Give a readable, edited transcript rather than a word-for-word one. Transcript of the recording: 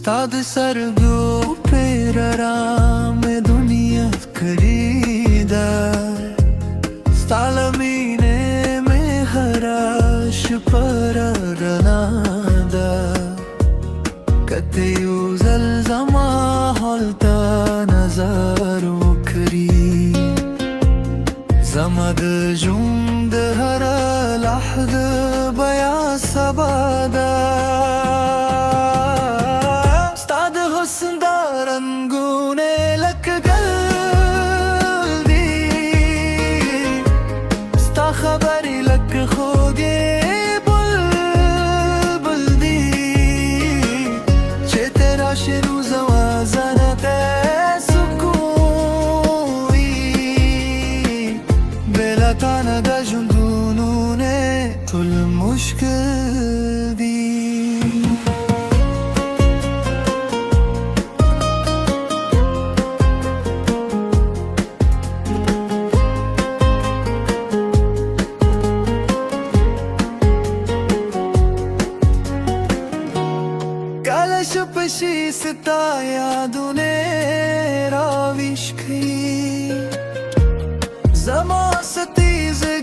Stad sargı perarame duniyat kharidar Stalamine me harash pararanada Kateyu zalzama holta nazar mukri Zamad jund hara lahd baya sabada रंगूने लक गल्दी स्ता खबरी लक खोगे बुलबुलदी चे तेरा शिरू जवाज़ना ते सुकूई बेला ताना दा जुंदूनूने तुल मुश्किल दी Păși se taia dunera vișcăi Zama să tize